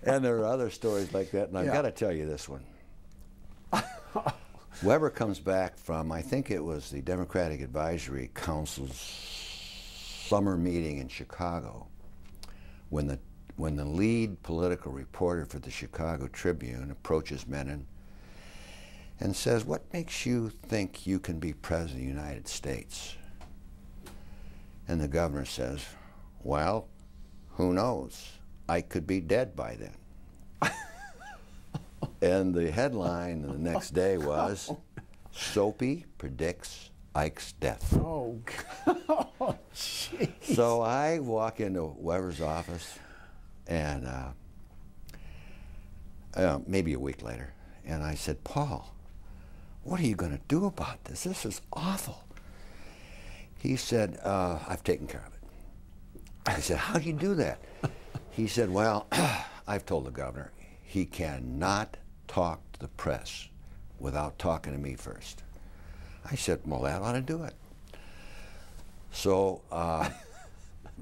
And there are other stories like that, and I've got to tell you this one. Weber comes back from, I think it was the Democratic Advisory Council's summer meeting in Chicago, when the lead political reporter for the Chicago Tribune approaches Menon and says, "What makes you think you can be president of the United States?" And the governor says, "Well, who knows? I could be dead by then." And the headline the next day was, "Soapy predicts Ike's death." Oh, God. Jeez. So I walk into Weber's office, and maybe a week later, and I said, "Paul, what are you going to do about this? This is awful." He said, "I've taken care of it." I said, "How do you do that?" He said, "Well, I've told the governor he cannot talk to the press without talking to me first." I said, "Well, that ought to do it." So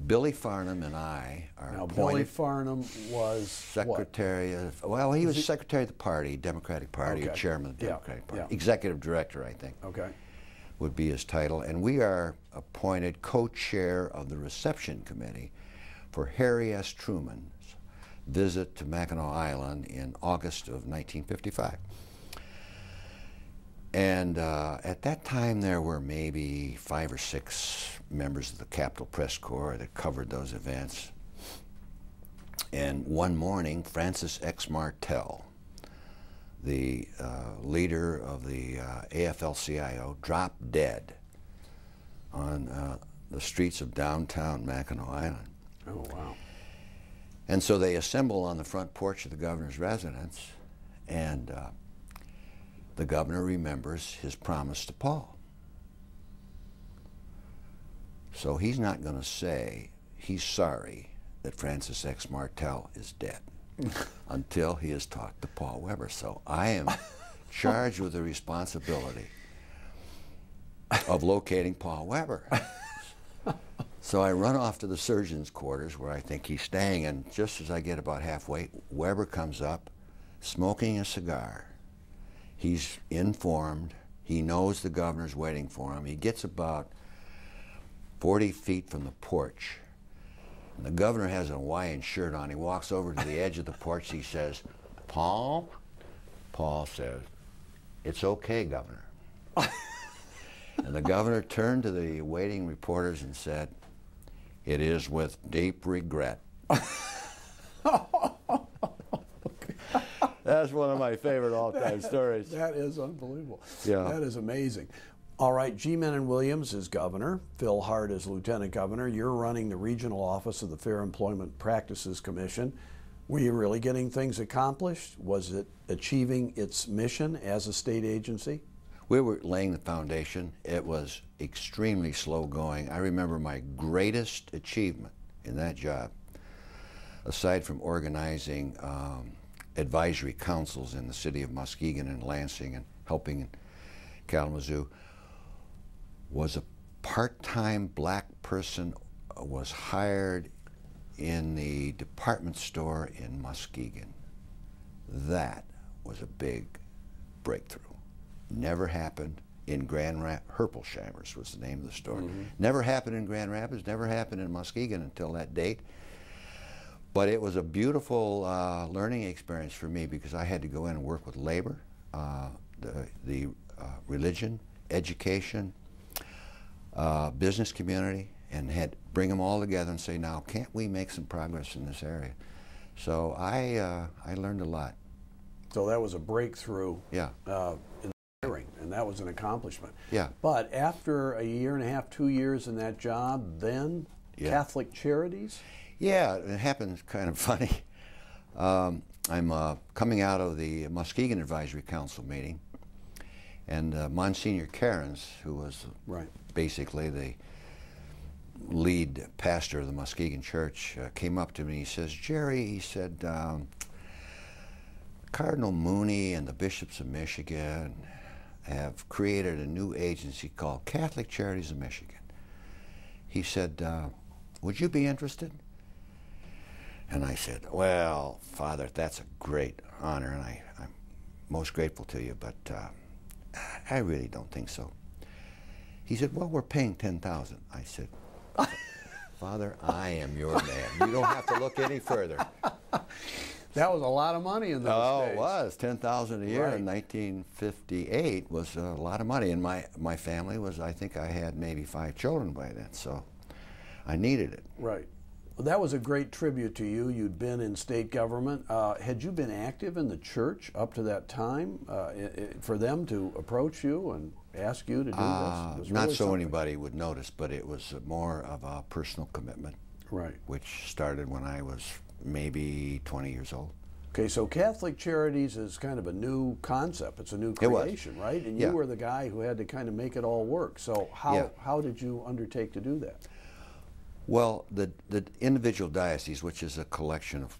Billy Farnham and I are Now, appointed. Billy Farnham was Secretary of, well, he was Secretary of the Party, Democratic Party, or Chairman of the Democratic Party. Executive Director, I think, would be his title. And we are appointed co-chair of the reception committee for Harry S. Truman's visit to Mackinac Island in August of 1955. And at that time, there were maybe 5 or 6 members of the Capitol Press Corps that covered those events. And one morning, Francis X. Martel, the leader of the AFL-CIO, dropped dead on the streets of downtown Mackinac Island. Oh, wow. And so they assemble on the front porch of the governor's residence, and the governor remembers his promise to Paul. So he's not going to say he's sorry that Francis X. Martel is dead until he has talked to Paul Weber. So I am charged with the responsibility of locating Paul Weber. So I run off to the surgeon's quarters where I think he's staying, and just as I get about halfway, Weber comes up smoking a cigar. He's informed. He knows the governor's waiting for him. He gets about 40 feet from the porch. And the governor has a Hawaiian shirt on. He walks over to the edge of the porch. He says, "Paul?" Paul says, "It's okay, Governor." And the governor turned to the waiting reporters and said, "It is with deep regret." That's one of my favorite all-time stories. That is unbelievable. Yeah. That is amazing. All right, G. Menon Williams is governor. Phil Hart is lieutenant governor. You're running the regional office of the Fair Employment Practices Commission. Were you really getting things accomplished? Was it achieving its mission as a state agency? We were laying the foundation. It was extremely slow going. I remember my greatest achievement in that job, aside from organizing advisory councils in the city of Muskegon and Lansing and helping in Kalamazoo, was a part-time black person was hired in the department store in Muskegon. That was a big breakthrough. Never happened in Grand Rapids. Herpelsheimer's was the name of the store. Never happened in Grand Rapids, never happened in Muskegon until that date. But it was a beautiful learning experience for me because I had to go in and work with labor, the religion, education, business community, and had bring them all together and say, now, can't we make some progress in this area? So I learned a lot. So that was a breakthrough. Yeah. In hiring, and that was an accomplishment. Yeah. But after a year and a half, 2 years in that job, then Catholic Charities? Yeah, it happened kind of funny. I'm coming out of the Muskegon Advisory Council meeting, and Monsignor Cairns, who was basically the lead pastor of the Muskegon Church, came up to me. He says, "Jerry," he said, "Cardinal Mooney and the bishops of Michigan have created a new agency called Catholic Charities of Michigan." He said, "Would you be interested?" And I said, well, Father, that's a great honor, and I'm most grateful to you, but I really don't think so. He said, well, we're paying $10,000. I said, Father, I am your man. You don't have to look any further. That was a lot of money in those days. Oh, it was. $10,000 a year Right. in 1958 was a lot of money. And my family was, I think I had maybe 5 children by then, so I needed it. Right. Well, that was a great tribute to you. You'd been in state government. Had you been active in the church up to that time for them to approach you and ask you to do this? It was Not really so something. anybody would notice, but it was more of a personal commitment, Right. which started when I was maybe 20 years old. Okay, so Catholic Charities is kind of a new concept. It's a new It was. creation, right? And Yeah. you were the guy who had to kind of make it all work. So how did you undertake to do that? Well, the individual diocese, which is a collection of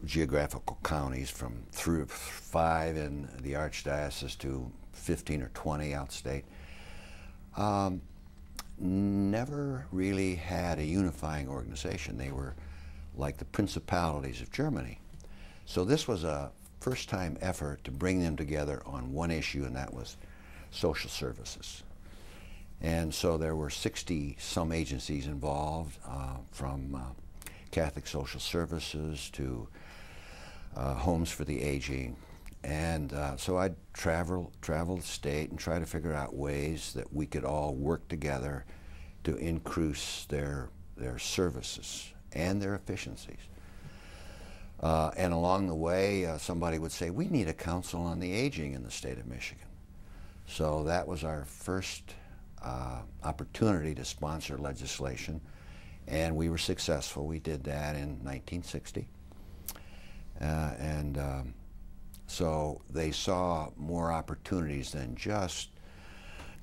geographical counties from 3 or 5 in the archdiocese to 15 or 20 outstate, never really had a unifying organization. They were like the principalities of Germany. So this was a first-time effort to bring them together on one issue, and that was social services. And so there were 60-some agencies involved, from Catholic Social Services to Homes for the Aging. And so I'd travel the state and try to figure out ways that we could all work together to increase their services and their efficiencies. And along the way, somebody would say, we need a council on the aging in the state of Michigan. So that was our first opportunity to sponsor legislation, and we were successful. We did that in 1960. So they saw more opportunities than just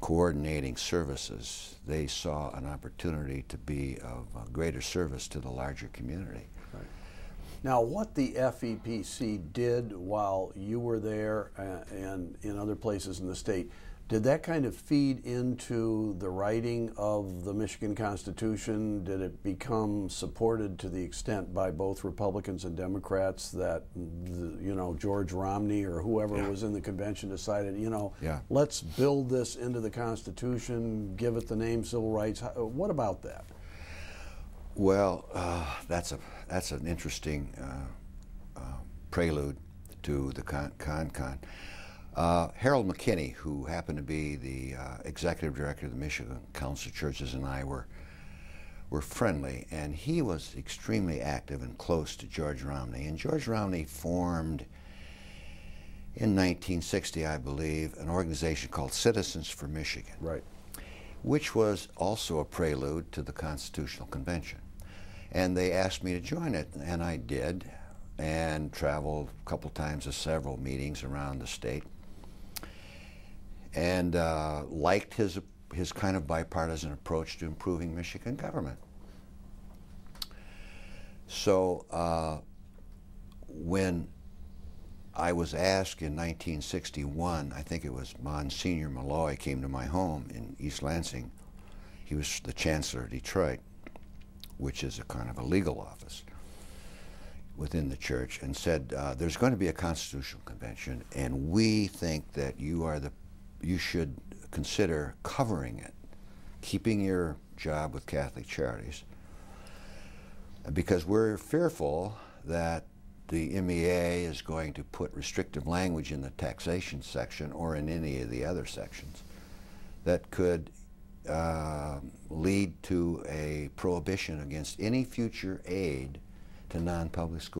coordinating services. They saw an opportunity to be of greater service to the larger community. Right. Now, what the FEPC did while you were there and in other places in the state, did that kind of feed into the writing of the Michigan Constitution? Did it become supported to the extent by both Republicans and Democrats that, George Romney or whoever was in the convention decided, let's build this into the Constitution, give it the name civil rights? What about that? Well, that's an interesting prelude to the con. Harold McKinney, who happened to be the executive director of the Michigan Council of Churches, and I were friendly, and he was extremely active and close to George Romney. And George Romney formed in 1960, I believe, an organization called Citizens for Michigan, right, which was also a prelude to the Constitutional Convention. And they asked me to join it, and I did, and traveled a couple times to several meetings around the state, and liked his kind of bipartisan approach to improving Michigan government. So when I was asked in 1961, I think it was Monsignor Malloy came to my home in East Lansing. He was the Chancellor of Detroit, which is a kind of a legal office within the church, and said, there's going to be a constitutional convention, and we think that you should consider covering it, keeping your job with Catholic Charities, because we're fearful that the MEA is going to put restrictive language in the taxation section or in any of the other sections that could lead to a prohibition against any future aid to non-public schools.